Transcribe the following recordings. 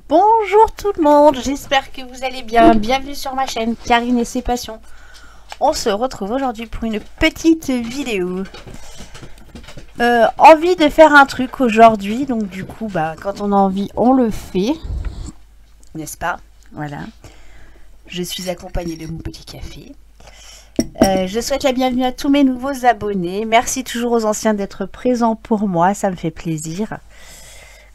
Bonjour tout le monde, j'espère que vous allez bien. Bienvenue sur ma chaîne Karine et ses passions. On se retrouve aujourd'hui pour une petite vidéo. Envie de faire un truc aujourd'hui, donc du coup, quand on a envie, on le fait. N'est-ce pas? Voilà. Je suis accompagnée de mon petit café. Je souhaite la bienvenue à tous mes nouveaux abonnés. Merci toujours aux anciens d'être présents pour moi, ça me fait plaisir.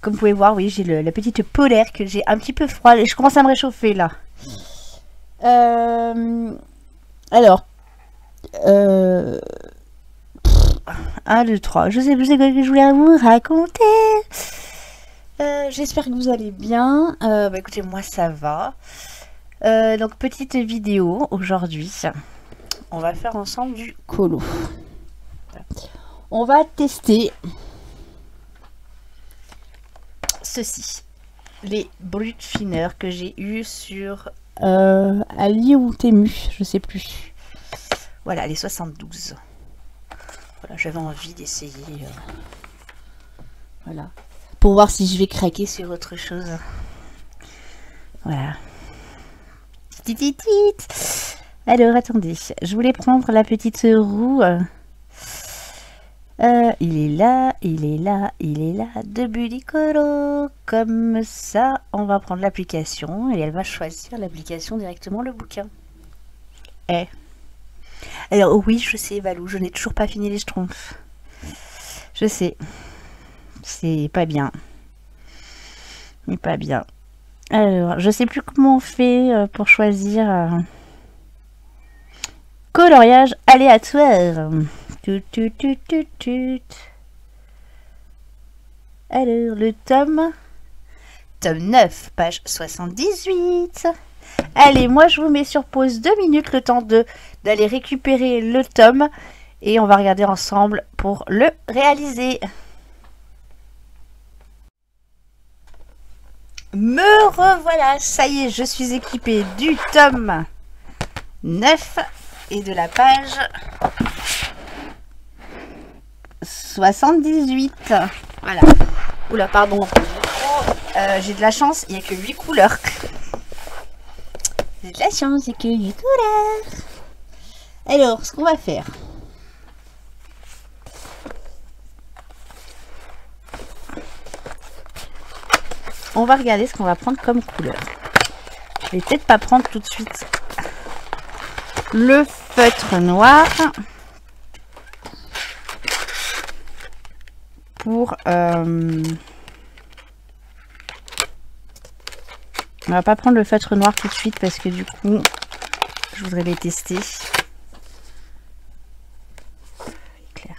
Comme vous pouvez voir, oui, j'ai la petite polaire que j'ai un petit peu froid et je commence à me réchauffer là. Alors, 1, 2, 3, je sais plus ce que je voulais vous raconter. J'espère que vous allez bien. Écoutez, moi ça va. Donc, petite vidéo aujourd'hui. On va faire ensemble du colo. On va tester ceci, les brutes fineurs que j'ai eu sur Ali ou Temu, je sais plus. Voilà, les 72. Voilà, j'avais envie d'essayer. Voilà, pour voir si je vais craquer sur autre chose. Voilà. Tititit. Alors, attendez, je voulais prendre la petite roue. Il est là, il est là, il est là, de Budicolo. Comme ça, on va prendre l'application et elle va choisir l'application directement, le bouquin. Alors oui, je sais, Valou, je n'ai toujours pas fini les schtroumpfs. Je sais. C'est pas bien. Mais pas bien. Alors, je sais plus comment on fait pour choisir coloriage aléatoire. Alors, le tome 9, page 78. Allez, moi je vous mets sur pause 2 minutes, le temps d'aller récupérer le tome et on va regarder ensemble pour le réaliser. Me revoilà, ça y est, je suis équipée du tome 9 et de la page 78. Voilà. Oula, pardon. J'ai de la chance, il n'y a que 8 couleurs. J'ai de la chance, il n'y a que 8 couleurs. Alors, ce qu'on va faire. On va regarder ce qu'on va prendre comme couleur. Je vais peut-être pas prendre tout de suite le feutre noir. Pour on va pas prendre le feutre noir tout de suite parce que du coup je voudrais les tester. Clair.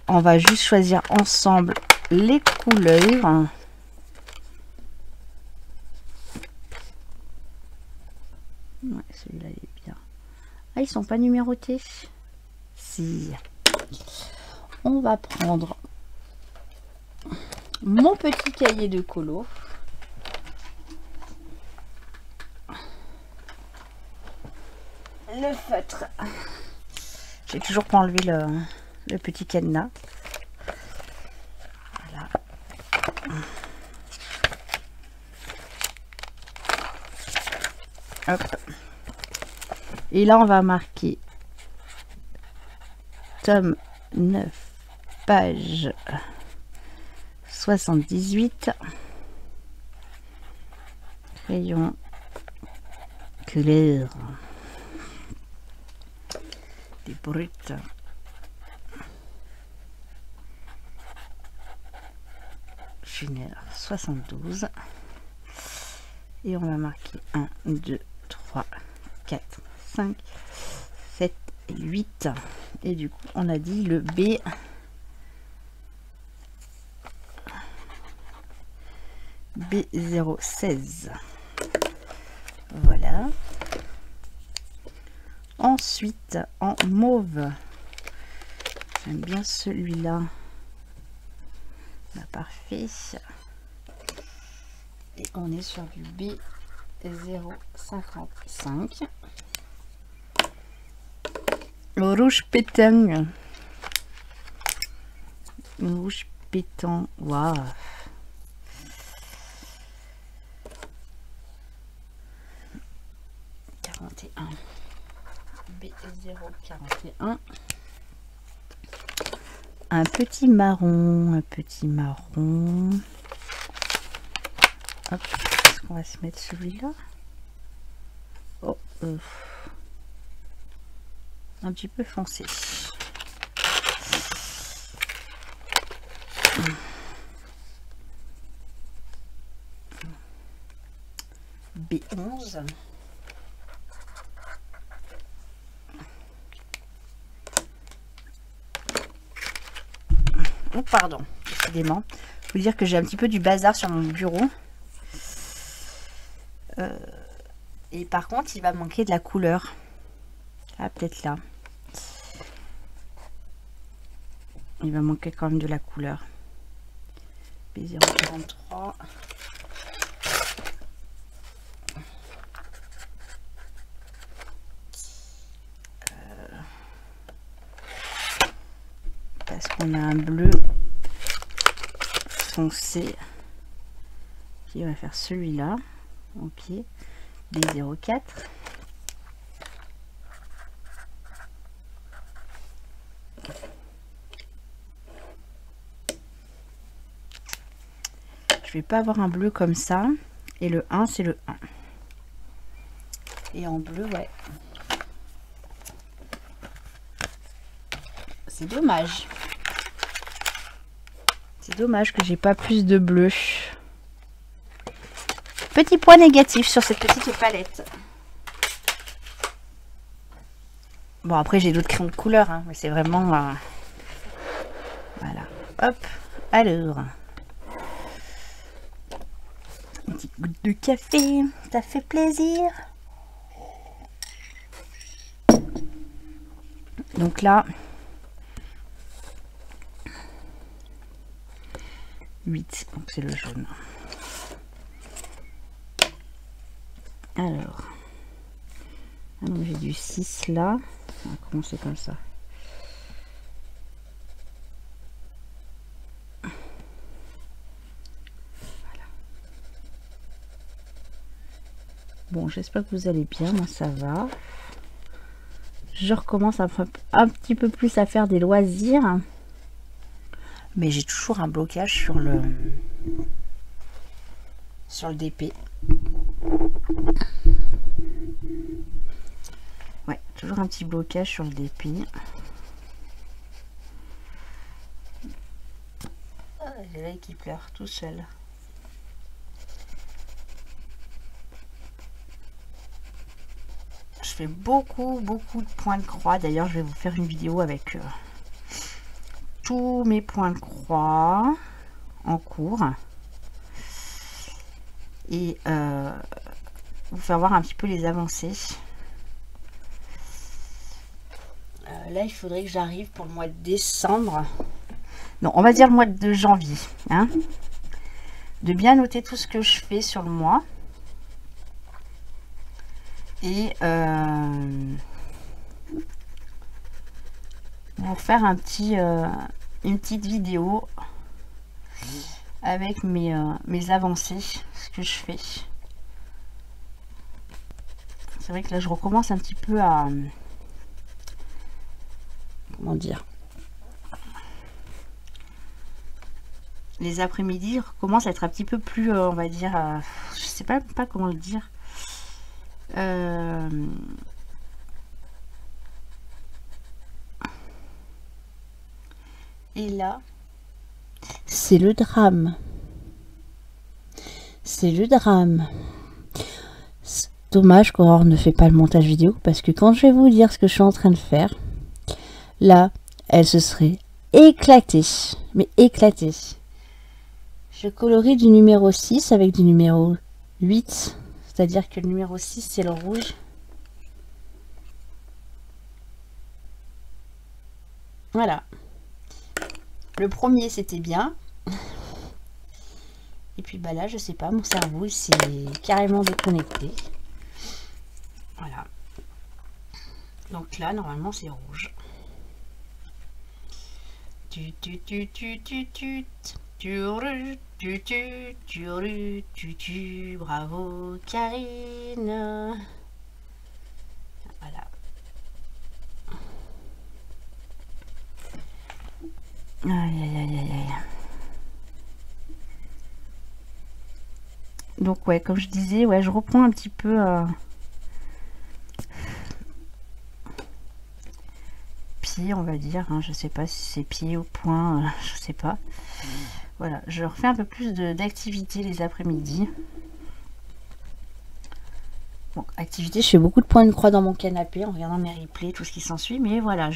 On va juste choisir ensemble les couleurs. Ouais, celui-là il est bien. Ah, ils sont pas numérotés. Si. On va prendre mon petit cahier de colo. Le feutre. J'ai toujours pas enlevé le petit cadenas. Voilà. Hop. Et là, on va marquer tome 9. Page 78. Crayon couleur des brutes. Finir 72. Et on va marquer 1, 2, 3, 4, 5, 7 et 8. Et du coup, on a dit le B. B016. Voilà. Ensuite, en mauve, j'aime bien celui-là. Parfait. Et on est sur du B055. Le rouge pétant. Le rouge pétant. Waouh. B041. Un petit marron, Hop, est-ce qu'on va se mettre celui-là? Oh, un petit peu foncé. B11. Oh, pardon, décidément. Faut dire que j'ai un petit peu du bazar sur mon bureau. Et par contre, il va manquer de la couleur. Ah, peut-être là. Il va manquer quand même de la couleur. B043. Parce qu'on a un bleu foncé qui va faire celui-là. Ok. B04. Je vais pas avoir un bleu comme ça. Et le 1, c'est le 1. Et en bleu, ouais. C'est dommage. C'est dommage que j'ai pas plus de bleu. Petit point négatif sur cette petite palette. Bon, après j'ai d'autres crayons de couleur, hein, mais c'est vraiment... voilà. Hop. Alors. Une petite goutte de café. Ça fait plaisir. Donc là... 8. Donc c'est le jaune. Alors, j'ai du 6 là. On va commencer comme ça. Voilà. Bon, j'espère que vous allez bien. Moi, ça va. Je recommence un petit peu plus à faire des loisirs. Mais j'ai toujours un blocage sur le DP. Ouais, toujours un petit blocage sur le DP. J'ai l'œil qui pleure tout seul. Je fais beaucoup de points de croix. D'ailleurs, je vais vous faire une vidéo avec tous mes points de croix en cours. Et vous faire voir un petit peu les avancées. Là, il faudrait que j'arrive pour le mois de décembre. Non, on va dire le mois de janvier. Hein, de bien noter tout ce que je fais sur le mois. Et vous faire un petit, une petite vidéo avec mes avancées, ce que je fais. C'est vrai que là, je recommence un petit peu à... comment dire, les après-midi commencent à être un petit peu plus, on va dire, je sais pas comment le dire. Et là, c'est le drame. C'est le drame. Dommage qu'Aurore ne fait pas le montage vidéo, parce que quand je vais vous dire ce que je suis en train de faire, là, elle se serait éclatée. Mais éclatée. Je colorie du numéro 6 avec du numéro 8. C'est-à-dire que le numéro 6, c'est le rouge. Voilà. Le premier, c'était bien. Et puis bah là, je sais pas, mon cerveau, il s'est carrément déconnecté. Voilà. Donc là, normalement, c'est rouge. Bravo, Karine. Aïe, aïe, aïe, aïe, aïe. Donc ouais, comme je disais, ouais, je reprends un petit peu pied, on va dire, hein. Je sais pas si c'est pied ou point, je sais pas. Voilà, je refais un peu plus d'activité les après-midi. Bon, activité, je fais beaucoup de points de croix dans mon canapé en regardant mes replays, tout ce qui s'ensuit, mais voilà,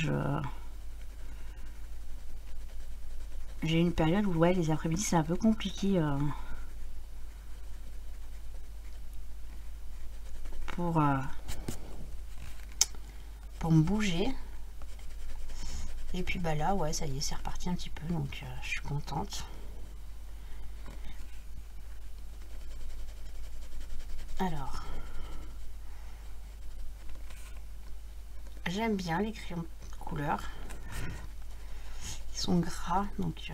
j'ai une période où ouais, les après-midi c'est un peu compliqué pour me bouger. Et puis bah là, ouais, ça y est, c'est reparti un petit peu, donc je suis contente. Alors, j'aime bien les crayons de couleur. Ils sont gras, donc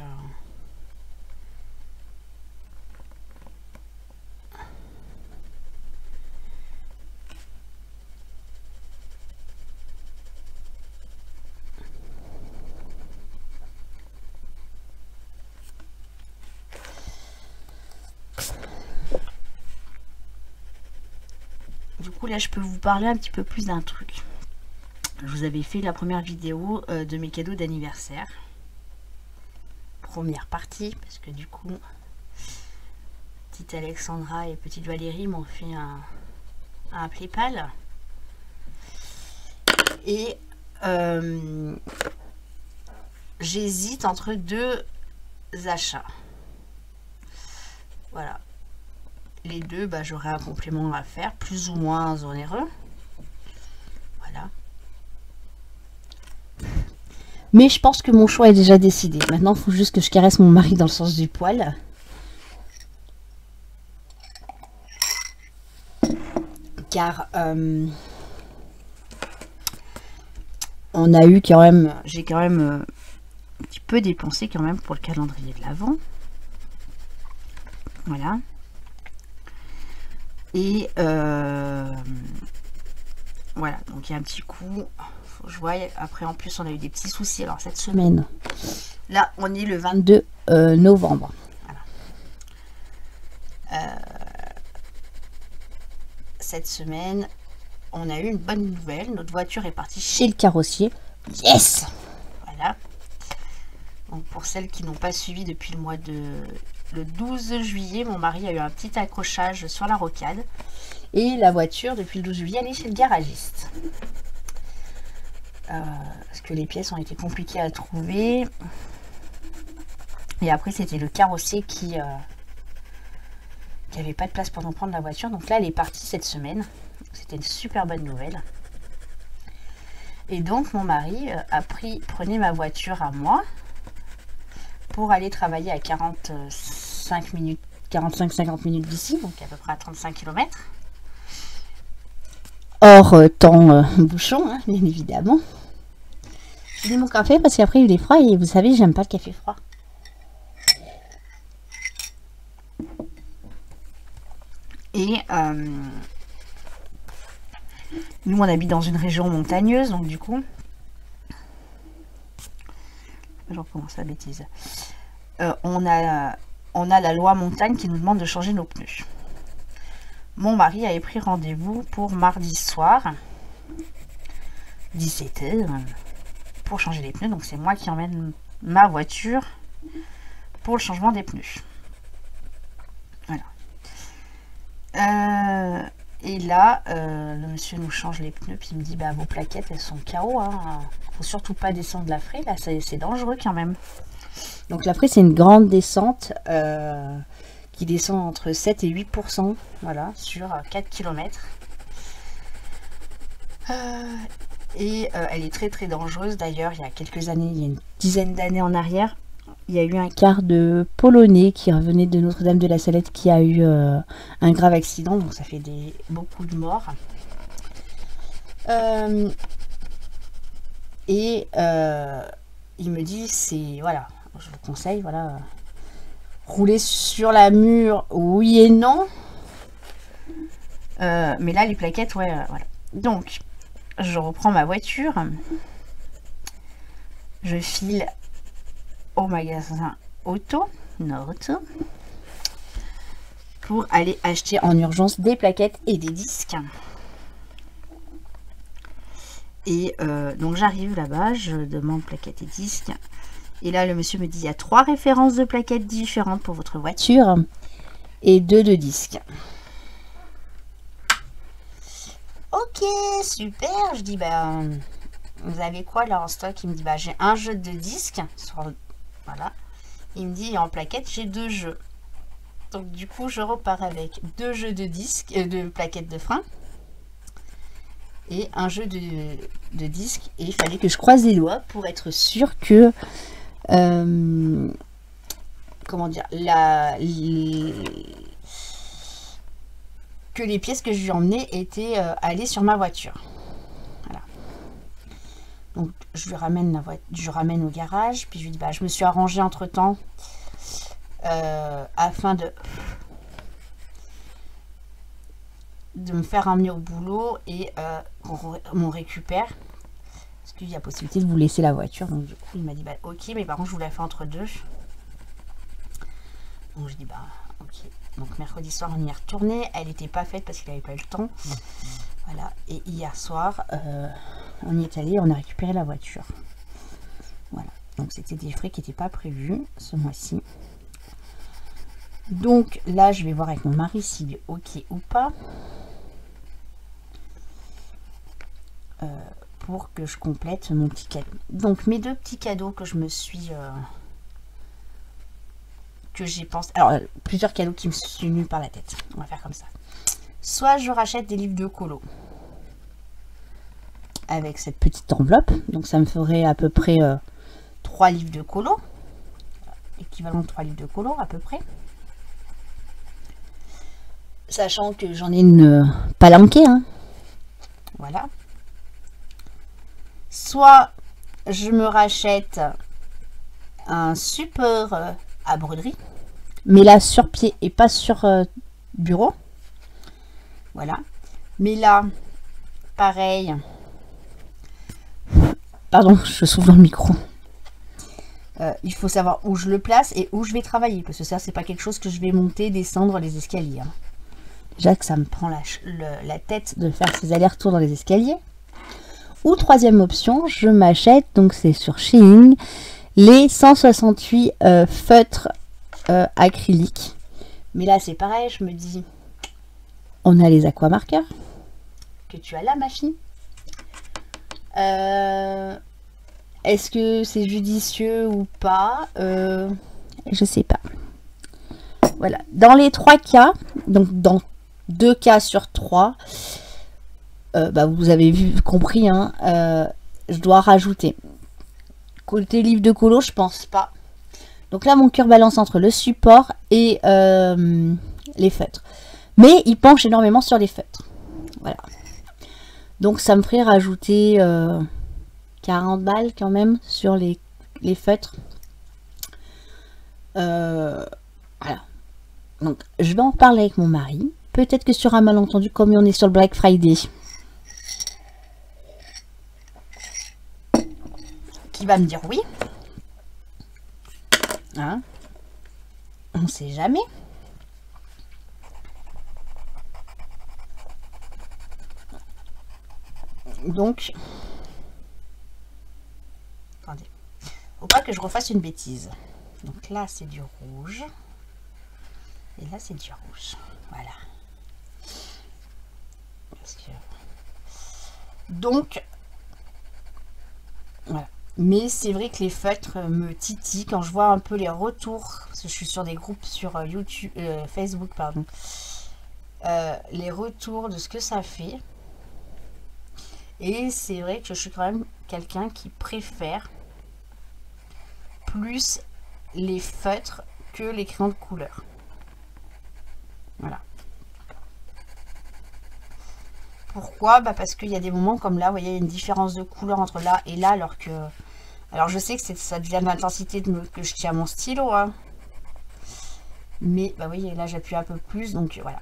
du coup là je peux vous parler un petit peu plus d'un truc. Je vous avais fait la première vidéo de mes cadeaux d'anniversaire. Première partie, parce que du coup, petite Alexandra et petite Valérie m'ont fait un PayPal. Et j'hésite entre deux achats. Voilà. Les deux, bah, j'aurai un complément à faire, plus ou moins onéreux. Voilà. Mais je pense que mon choix est déjà décidé. Maintenant, il faut juste que je caresse mon mari dans le sens du poil. Car on a eu quand même, j'ai quand même un petit peu dépensé quand même pour le calendrier de l'Avent. Voilà. Et voilà, donc il y a un petit coup. Faut que je voie. Après, en plus, on a eu des petits soucis. Alors, cette semaine, là, on est le 22 novembre. Voilà. Cette semaine, on a eu une bonne nouvelle. Notre voiture est partie chez le carrossier. Yes! Voilà. Donc, pour celles qui n'ont pas suivi depuis le 12 juillet, mon mari a eu un petit accrochage sur la rocade. Et la voiture, depuis le 12 juillet, elle est chez le garagiste. Parce que les pièces ont été compliquées à trouver. Et après, c'était le carrossier qui n'avait pas de place pour nous prendre la voiture. Donc là, elle est partie cette semaine. C'était une super bonne nouvelle. Et donc, mon mari prenez ma voiture à moi pour aller travailler à 45-50 minutes d'ici, donc à peu près à 35 km. Hors temps bouchon, hein, bien évidemment. Je dis mon café parce qu'après il est froid et vous savez, j'aime pas le café froid. Et nous, on habite dans une région montagneuse, donc du coup, je recommence la bêtise. On a la loi montagne qui nous demande de changer nos pneus. Mon mari avait pris rendez-vous pour mardi soir, 17 h, pour changer les pneus. Donc c'est moi qui emmène ma voiture pour le changement des pneus. Voilà. Et là, le monsieur nous change les pneus, puis il me dit, bah vos plaquettes, elles sont KO, hein. Faut surtout pas descendre la Fraye, là, c'est dangereux quand même. Donc la Fraye, c'est une grande descente qui descend entre 7 et 8%, voilà, sur 4 km. Et elle est très très dangereuse. D'ailleurs, il y a quelques années, il y a une dizaine d'années en arrière, il y a eu un quart de Polonais qui revenait de Notre-Dame de la Salette qui a eu un grave accident, donc ça fait beaucoup de morts. Et il me dit, voilà, je vous conseille, voilà, rouler sur la mûre, oui et non. Mais là, les plaquettes, ouais, voilà. Donc, je reprends ma voiture. Je file au magasin Auto, Note, pour aller acheter en urgence des plaquettes et des disques. Et donc j'arrive là-bas, je demande plaquettes et disques. Et là, le monsieur me dit, il y a 3 références de plaquettes différentes pour votre voiture et 2 de disques. Ok, super. Je dis, bah, vous avez quoi là en stock? Il me dit, bah, j'ai un jeu de disques. Voilà. Il me dit, en plaquettes, j'ai 2 jeux. Donc du coup, je repars avec 2 jeux de disques, de plaquettes de frein. Et un jeu de disques. Et il fallait que je croise les doigts pour être sûr que... comment dire, que les pièces que je lui ai emmenées étaient allées sur ma voiture. Voilà. Donc je lui ramène la voiture, je ramène au garage, puis je lui dis, bah, je me suis arrangée entre temps afin de me faire ramener au boulot et qu'on récupère. Parce qu'il y a possibilité de vous laisser la voiture. Donc du coup il m'a dit, bah ok, mais par contre je vous la fais entre deux. Donc je dis, bah ok. Donc mercredi soir on y est retourné. Elle n'était pas faite parce qu'il n'avait pas eu le temps. Voilà. Et hier soir on y est allé, on a récupéré la voiture. Voilà. Donc c'était des frais qui n'étaient pas prévus ce mois-ci. Donc là je vais voir avec mon mari s'il est ok ou pas. Pour que je complète mon petit cadeau. Donc mes 2 petits cadeaux que je me suis... que j'ai pensé... Alors, plusieurs cadeaux qui me sont venus par la tête. On va faire comme ça. Soit je rachète des livres de colo. Avec cette petite enveloppe. Donc ça me ferait à peu près 3 livres de colo. Équivalent de 3 livres de colo à peu près. Sachant que j'en ai une palanquée. Hein. Voilà. Soit je me rachète un support à broderie, mais là sur pied et pas sur bureau. Voilà. Mais là, pareil. Pardon, je souffle dans le micro. Il faut savoir où je le place et où je vais travailler, parce que ça, c'est pas quelque chose que je vais monter, descendre les escaliers. Hein. Déjà que ça me prend la tête de faire ces allers-retours dans les escaliers. Ou troisième option, je m'achète, donc c'est sur Shein, les 168 feutres acryliques. Mais là c'est pareil, je me dis, on a les aquamarqueurs que tu as là ma fille. Est-ce que c'est judicieux ou pas? Je sais pas. Voilà, dans les 3 cas, donc dans 2 cas sur 3, bah vous avez compris, hein, je dois rajouter. Côté livre de colo, je pense pas. Donc là, mon cœur balance entre le support et les feutres. Mais il penche énormément sur les feutres. Voilà. Donc ça me ferait rajouter 40 balles quand même sur les feutres. Voilà. Donc je vais en parler avec mon mari. Peut-être que sur un malentendu, comme on est sur le Black Friday, qui va me dire oui. Hein, on sait jamais. Donc, attendez, faut pas que je refasse une bêtise. Donc là, c'est du rouge. Et là, c'est du rouge. Voilà. Parce que... Donc, voilà. Mais c'est vrai que les feutres me titillent quand je vois un peu les retours, parce que je suis sur des groupes sur YouTube, Facebook, pardon, les retours de ce que ça fait. Et c'est vrai que je suis quand même quelqu'un qui préfère plus les feutres que les crayons de couleur. Voilà. Pourquoi? Bah parce qu'il y a des moments comme là, vous voyez, il y a une différence de couleur entre là et là, alors que... Alors je sais que ça devient de l'intensité que je tiens à mon stylo, hein. Mais bah, vous voyez, là j'appuie un peu plus, donc voilà.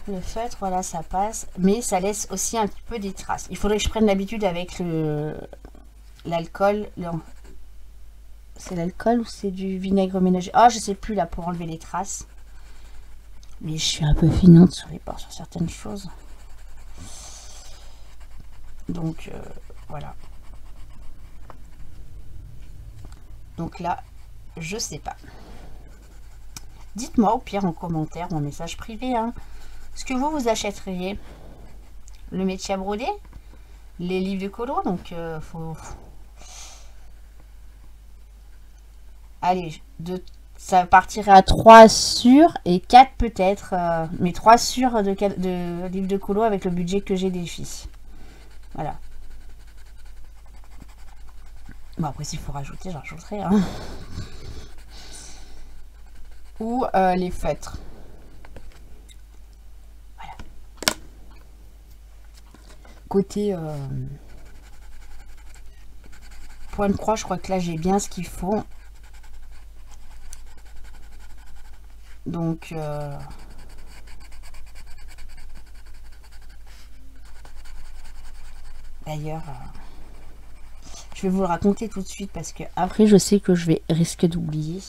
Le feutre, voilà, ça passe, mais ça laisse aussi un petit peu des traces. Il faudrait que je prenne l'habitude avec l'alcool, C'est l'alcool ou c'est du vinaigre ménager? Ah, je sais plus là pour enlever les traces. Mais je suis un peu finante sur les bords sur certaines choses. Donc voilà. Donc là, je sais pas. Dites-moi au pire en commentaire ou en message privé, hein, ce que vous achèteriez. Le métier à broder, les livres de colo, donc allez, ça partirait à 3 sûrs et 4 peut-être, mais 3 sûrs de livres de colo avec le budget que j'ai des filles. Voilà. Bon, après, s'il faut rajouter, j'en rajouterai. Hein. Ou les feutres. Voilà. Côté point de croix, je crois que là, j'ai bien ce qu'il faut. Donc... D'ailleurs... je vais vous le raconter tout de suite parce que après je sais que je vais risquer d'oublier.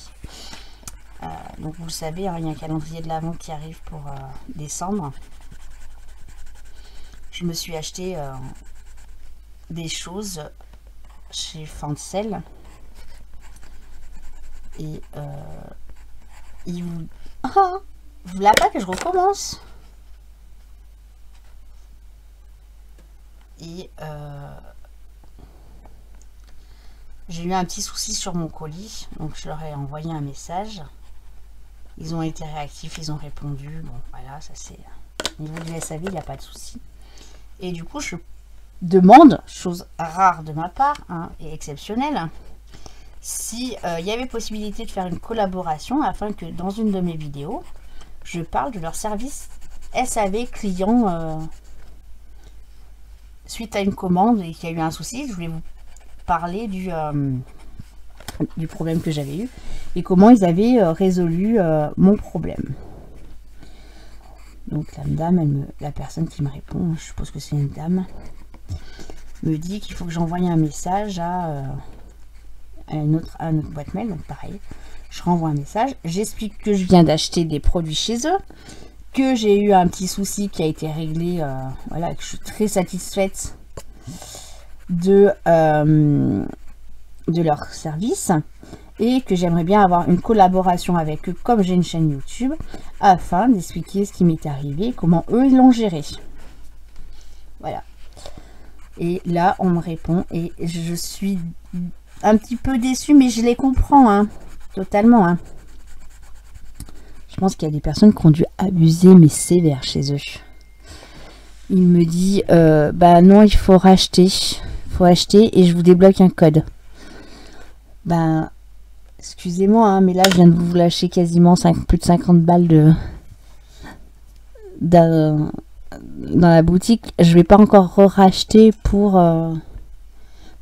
Donc vous le savez, hein, il y a un calendrier de l'Avent qui arrive pour décembre. Je me suis acheté des choses chez Fancel. Et il vous... Ah, vous voulez pas que je recommence? Et... j'ai eu un petit souci sur mon colis, donc je leur ai envoyé un message. Ils ont été réactifs, ils ont répondu. Bon, voilà, ça c'est... Au niveau du SAV, il n'y a pas de souci. Et du coup, je demande, chose rare de ma part, hein, et exceptionnelle, si il y avait possibilité de faire une collaboration afin que dans une de mes vidéos, je parle de leur service SAV client suite à une commande et qu'il y a eu un souci. Je voulais vous parler du problème que j'avais eu et comment ils avaient résolu mon problème. Donc la dame, la personne qui me répond, je suppose que c'est une dame, me dit qu'il faut que j'envoie un message à notre boîte mail. Donc pareil, je renvoie un message, j'explique que je viens d'acheter des produits chez eux, que j'ai eu un petit souci qui a été réglé, voilà, que je suis très satisfaite de leur service et que j'aimerais bien avoir une collaboration avec eux comme j'ai une chaîne YouTube afin d'expliquer ce qui m'est arrivé, comment eux ils l'ont géré. Voilà. Et là on me répond et je suis un petit peu déçue, mais je les comprends, hein, totalement. Hein. Je pense qu'il y a des personnes qui ont dû abuser mais sévère chez eux. Il me dit bah non, il faut racheter. Faut acheter et je vous débloque un code. Ben, excusez-moi, hein, mais là, je viens de vous lâcher quasiment plus de 50 balles dans la boutique. Je vais pas encore racheter pour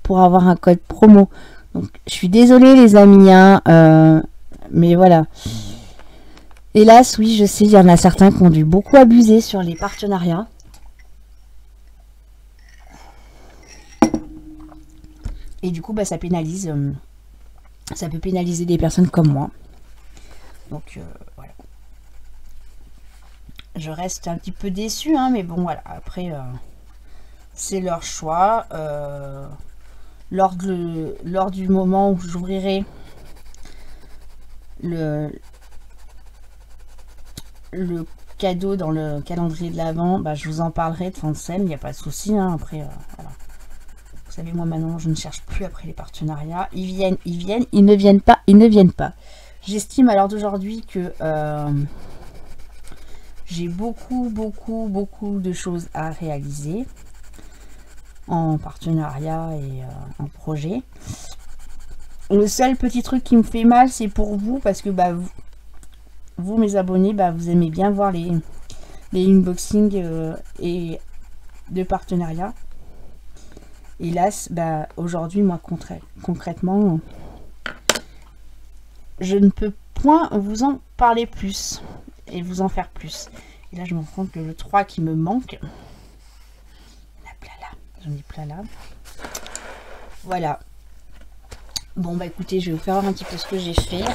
avoir un code promo. Donc, je suis désolée, les amis, hein, mais voilà. Hélas, oui, je sais, il y en a certains qui ont dû beaucoup abuser sur les partenariats. Et du coup, bah, ça pénalise. Ça peut pénaliser des personnes comme moi. Donc, voilà. Je reste un petit peu déçue, hein, mais bon, voilà. Après, c'est leur choix. Lors du moment où j'ouvrirai le cadeau dans le calendrier de l'Avent, bah, je vous en parlerai de Fancel, il n'y a pas de souci. Hein, après, voilà. Vous savez, moi maintenant, je ne cherche plus après les partenariats. Ils viennent, ils ne viennent pas, ils ne viennent pas. J'estime à l'heure d'aujourd'hui que j'ai beaucoup de choses à réaliser en partenariat et en projet. Le seul petit truc qui me fait mal, c'est pour vous, parce que bah, vous mes abonnés, bah, vous aimez bien voir les unboxings et de partenariat. Hélas, bah, aujourd'hui, moi, concrètement, je ne peux point vous en parler plus et vous en faire plus. Et là, je me rends compte que le 3 qui me manque, j'en ai plein là. Voilà. Bon bah écoutez, je vais vous faire voir un petit peu ce que j'ai fait.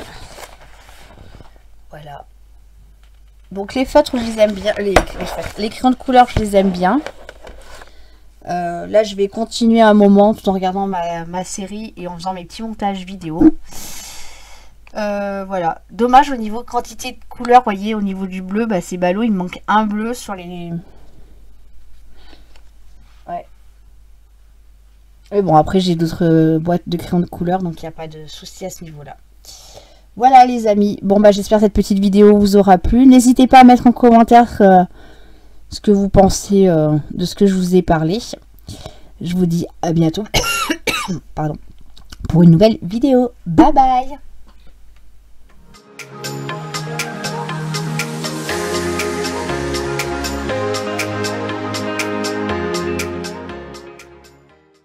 Voilà. Donc les feutres, je les aime bien. Les crayons de couleur, je les aime bien. Là, je vais continuer un moment tout en regardant ma série et en faisant mes petits montages vidéo. Voilà. Dommage au niveau quantité de couleurs, vous voyez, au niveau du bleu, bah, c'est ballot. Il me manque un bleu sur les... Ouais. Et bon, après, j'ai d'autres boîtes de crayons de couleur, donc il n'y a pas de souci à ce niveau-là. Voilà les amis. Bon, bah j'espère que cette petite vidéo vous aura plu. N'hésitez pas à mettre en commentaire ce que vous pensez de ce que je vous ai parlé. Je vous dis à bientôt. Pardon. Pour une nouvelle vidéo. Bye bye.